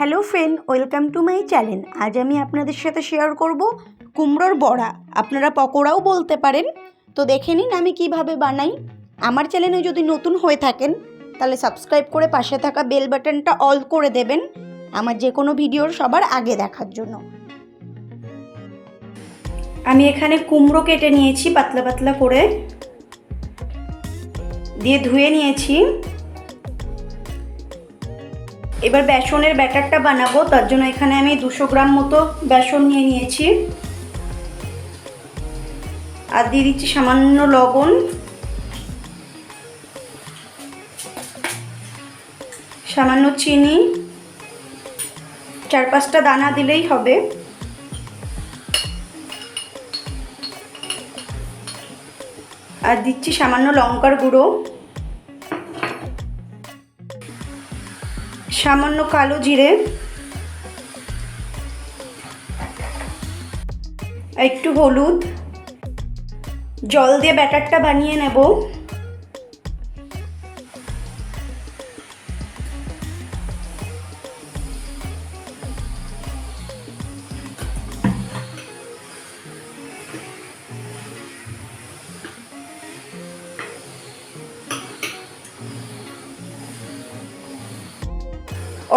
Hello friend, welcome to my channel. আজ আমি আপনাদের সাথে শেয়ার করব কুমড়োর বড়া। আপনারা পকোড়াও বলতে পারেন। তো দেখে নিন আমি কিভাবে বানাই। আমার চ্যানেলে যদি নতুন হয়ে থাকেন তাহলে সাবস্ক্রাইব করে পাশে থাকা বেল বাটনটা অল করে দেবেন আমার যে কোনো ভিডিওর সবার আগে দেখার জন্য। আমি এখানে কুমড়ো কেটে নিয়েছি পাতলা পাতলা করে, দিয়ে ধুয়ে নিয়েছি। এবার বেসনের ব্যাটারটা বানাবো, তার জন্য এখানে আমি 200 গ্রাম মতো বেসন নিয়ে নিয়েছি আর দিয়ে দিচ্ছি সামান্য লবণ, সামান্য চিনি, 4-5টা দানা দিলেই হবে। আর দিচ্ছি সামান্য লঙ্কার গুঁড়ো, সামান্য কালো জিরে, একটু হলুদ। জল দিয়ে ব্যাটারটা বানিয়ে নেব।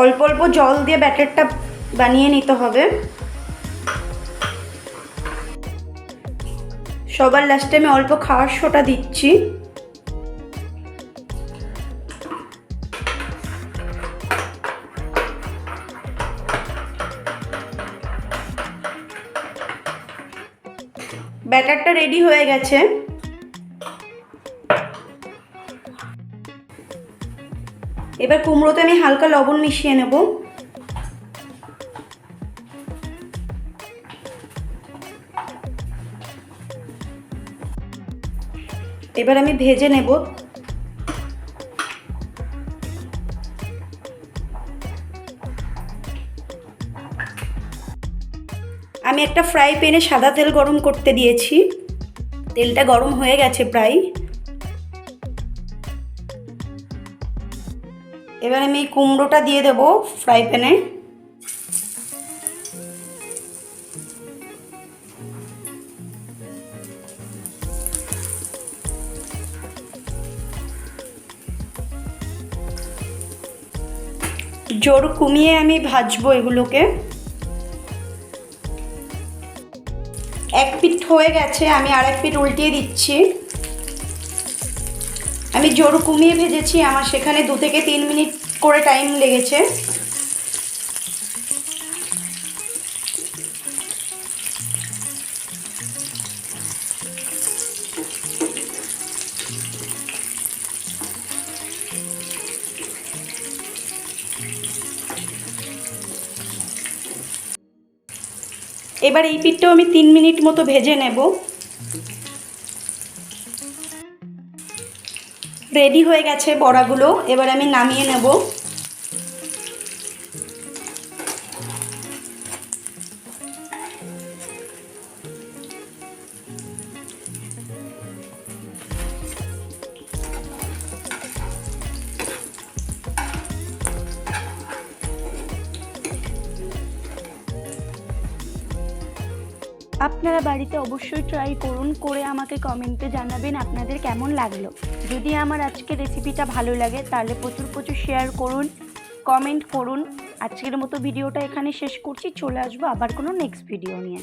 অল্প অল্প জল দিয়ে ব্যাটারটা বানিয়ে নিতে হবে। সবার লাস্টে আমি অল্প খাওয়ার সোডা দিচ্ছি। ব্যাটারটা রেডি হয়ে গেছে। এবার কুমড়োতে আমি হালকা লবণ মিশিয়ে নেব। এবার আমি ভেজে নেব। আমি একটা ফ্রাই প্যানে সাদা তেল গরম করতে দিয়েছি। তেলটা গরম হয়ে গেছে প্রায়। এবার আমি এই কুমড়োটা দিয়ে দেব ফ্রাই প্যানে। জোর কমিয়ে আমি ভাজবো এগুলোকে। এক পিঠ হয়ে গেছে, আমি আরেক পিঠ উল্টিয়ে দিচ্ছি। আমি জোর কমিয়ে ভেজেছি, আমার সেখানে 2 থেকে 3 মিনিট করে টাইম লেগেছে। এবার এই পিঠটাও আমি 3 মিনিট মতো ভেজে নেব। রেডি হয়ে গেছে বড়াগুলো, এবার আমি নামিয়ে নেব। আপনারা বাড়িতে অবশ্যই ট্রাই করুন, করে আমাকে কমেন্টে জানাবেন আপনাদের কেমন লাগলো। যদি আমার আজকের রেসিপিটা ভালো লাগে তাহলে প্রচুর শেয়ার করুন, কমেন্ট করুন। আজকের মতো ভিডিওটা এখানে শেষ করছি। চলে আসবো আবার কোনো নেক্সট ভিডিও নিয়ে।